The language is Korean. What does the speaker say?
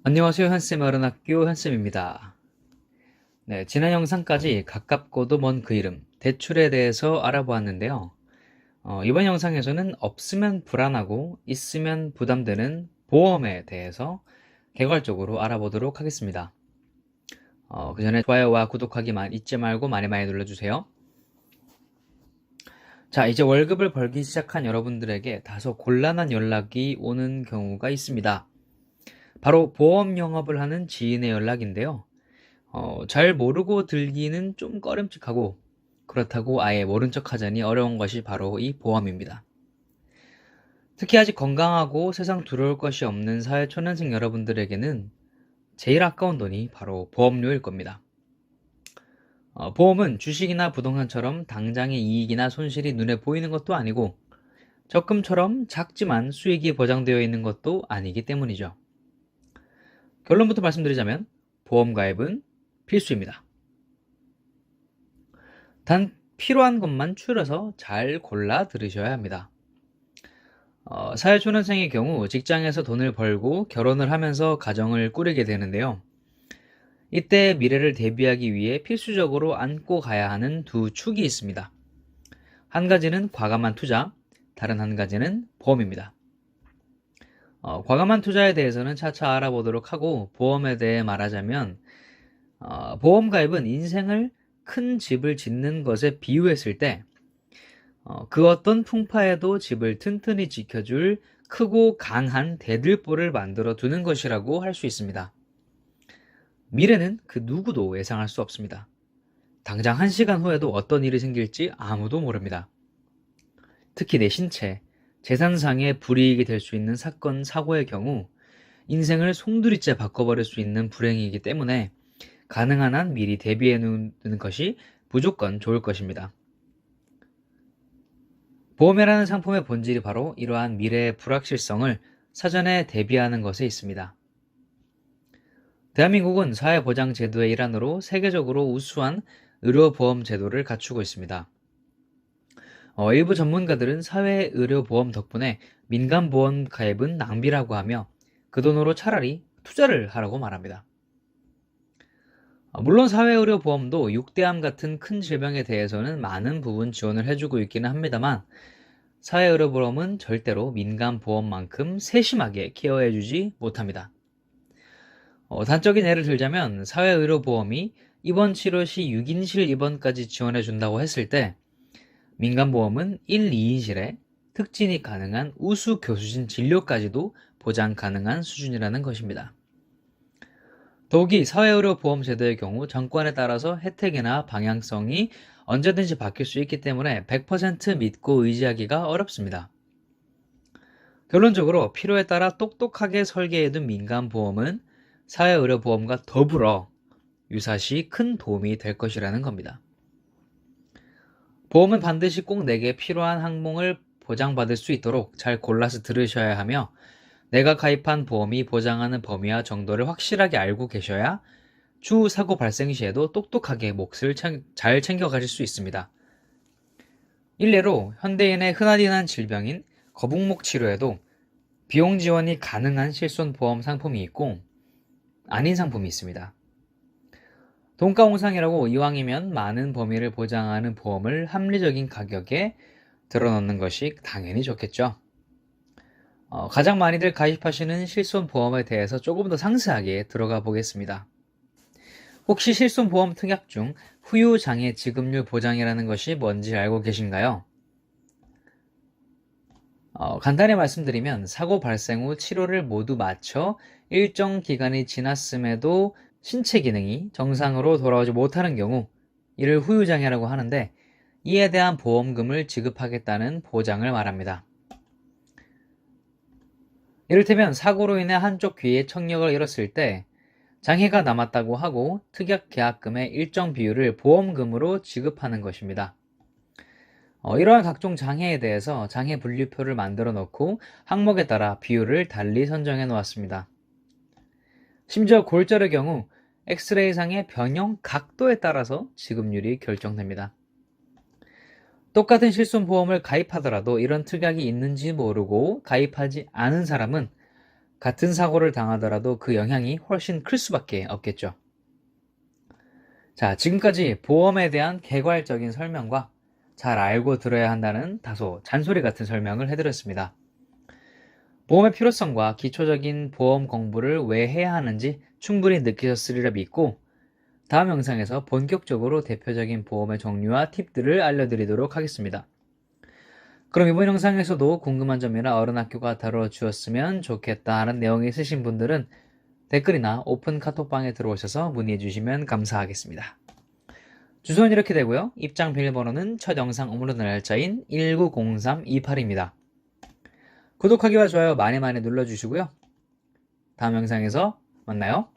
안녕하세요. 현쌤 어른학교 현쌤입니다. 네, 지난 영상까지 가깝고도 먼 그 이름, 대출에 대해서 알아보았는데요. 이번 영상에서는 없으면 불안하고 있으면 부담되는 보험에 대해서 개괄적으로 알아보도록 하겠습니다. 그 전에 좋아요와 구독하기 잊지 말고 많이 눌러주세요. 자, 이제 월급을 벌기 시작한 여러분들에게 다소 곤란한 연락이 오는 경우가 있습니다. 바로 보험 영업을 하는 지인의 연락인데요. 잘 모르고 들기는 좀 꺼림칙하고 그렇다고 아예 모른 척 하자니 어려운 것이 바로 이 보험입니다. 특히 아직 건강하고 세상 두려울 것이 없는 사회초년생 여러분들에게는 제일 아까운 돈이 바로 보험료일 겁니다. 보험은 주식이나 부동산처럼 당장의 이익이나 손실이 눈에 보이는 것도 아니고 적금처럼 작지만 수익이 보장되어 있는 것도 아니기 때문이죠. 결론부터 말씀드리자면 보험 가입은 필수입니다. 단 필요한 것만 추려서 잘 골라 들으셔야 합니다. 사회초년생의 경우 직장에서 돈을 벌고 결혼을 하면서 가정을 꾸리게 되는데요. 이때 미래를 대비하기 위해 필수적으로 안고 가야 하는 두 축이 있습니다. 한 가지는 과감한 투자, 다른 한 가지는 보험입니다. 과감한 투자에 대해서는 차차 알아보도록 하고 보험에 대해 말하자면 보험 가입은 인생을 큰 집을 짓는 것에 비유했을 때 그 어떤 풍파에도 집을 튼튼히 지켜줄 크고 강한 대들보를 만들어 두는 것이라고 할 수 있습니다. 미래는 그 누구도 예상할 수 없습니다. 당장 1시간 후에도 어떤 일이 생길지 아무도 모릅니다. 특히 내 신체, 재산상의 불이익이 될 수 있는 사건, 사고의 경우 인생을 송두리째 바꿔버릴 수 있는 불행이기 때문에 가능한 한 미리 대비해 놓는 것이 무조건 좋을 것입니다. 보험이라는 상품의 본질이 바로 이러한 미래의 불확실성을 사전에 대비하는 것에 있습니다. 대한민국은 사회보장제도의 일환으로 세계적으로 우수한 의료보험 제도를 갖추고 있습니다. 일부 전문가들은 사회의료보험 덕분에 민간보험 가입은 낭비라고 하며 그 돈으로 차라리 투자를 하라고 말합니다. 물론 사회의료보험도 육대암 같은 큰 질병에 대해서는 많은 부분 지원을 해주고 있기는 합니다만 사회의료보험은 절대로 민간보험만큼 세심하게 케어해주지 못합니다. 단적인 예를 들자면 사회의료보험이 입원 치료 시 6인실 입원까지 지원해준다고 했을 때 민간보험은 1, 2인실에 특진이 가능한 우수 교수진 진료까지도 보장 가능한 수준이라는 것입니다. 더욱이 사회의료보험 제도의 경우 정권에 따라서 혜택이나 방향성이 언제든지 바뀔 수 있기 때문에 100% 믿고 의지하기가 어렵습니다. 결론적으로 필요에 따라 똑똑하게 설계해둔 민간보험은 사회의료보험과 더불어 유사시 큰 도움이 될 것이라는 겁니다. 보험은 반드시 꼭 내게 필요한 항목을 보장받을 수 있도록 잘 골라서 들으셔야 하며 내가 가입한 보험이 보장하는 범위와 정도를 확실하게 알고 계셔야 추후 사고 발생 시에도 똑똑하게 몫을 잘 챙겨가실 수 있습니다. 일례로 현대인의 흔하디한 질병인 거북목 치료에도 비용 지원이 가능한 실손보험 상품이 있고 아닌 상품이 있습니다. 돈가옹상이라고 이왕이면 많은 범위를 보장하는 보험을 합리적인 가격에 들어놓는 것이 당연히 좋겠죠. 가장 많이들 가입하시는 실손보험에 대해서 조금 더 상세하게 들어가 보겠습니다. 혹시 실손보험 특약 중 후유장애 지급률 보장이라는 것이 뭔지 알고 계신가요? 간단히 말씀드리면 사고 발생 후 치료를 모두 마쳐 일정 기간이 지났음에도 신체 기능이 정상으로 돌아오지 못하는 경우 이를 후유장애라고 하는데 이에 대한 보험금을 지급하겠다는 보장을 말합니다. 이를테면 사고로 인해 한쪽 귀의 청력을 잃었을 때 장애가 남았다고 하고 특약 계약금의 일정 비율을 보험금으로 지급하는 것입니다. 이러한 각종 장애에 대해서 장애 분류표를 만들어 놓고 항목에 따라 비율을 달리 선정해 놓았습니다. 심지어 골절의 경우 엑스레이상의 변형 각도에 따라서 지급률이 결정됩니다. 똑같은 실손보험을 가입하더라도 이런 특약이 있는지 모르고 가입하지 않은 사람은 같은 사고를 당하더라도 그 영향이 훨씬 클 수밖에 없겠죠. 자, 지금까지 보험에 대한 개괄적인 설명과 잘 알고 들어야 한다는 다소 잔소리 같은 설명을 해드렸습니다. 보험의 필요성과 기초적인 보험 공부를 왜 해야 하는지 충분히 느끼셨으리라 믿고, 다음 영상에서 본격적으로 대표적인 보험의 종류와 팁들을 알려드리도록 하겠습니다. 그럼 이번 영상에서도 궁금한 점이나 어른학교가 다뤄주었으면 좋겠다 하는 내용이 있으신 분들은 댓글이나 오픈 카톡방에 들어오셔서 문의해 주시면 감사하겠습니다. 주소는 이렇게 되고요. 입장 비밀번호는 첫 영상 업로드 날짜인 190328입니다. 구독하기와 좋아요 많이 많이 눌러주시고요. 다음 영상에서 만나요.